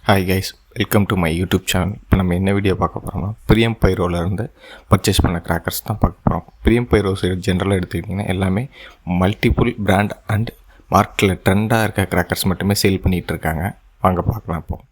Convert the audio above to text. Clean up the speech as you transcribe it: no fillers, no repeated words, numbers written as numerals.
Hi guys, welcome to my YouTube channel. இப்போ நம்ம என்ன வீடியோ பார்க்க போகிறோம்னா பிரியம் பைரோலேருந்து பர்ச்சேஸ் பண்ண கிராக்கர்ஸ் தான் பார்க்க போகிறோம். பிரியம் பைரோஸ் ஜென்ரலாக எடுத்துக்கிட்டிங்கன்னா எல்லாமே மல்டிபிள் பிராண்ட் அண்ட் மார்க்கெட்டில் ட்ரெண்டாக இருக்க கிராக்கர்ஸ் மட்டுமே சேல் பண்ணிகிட்டு இருக்காங்க. வாங்க பார்க்கலாம். இப்போது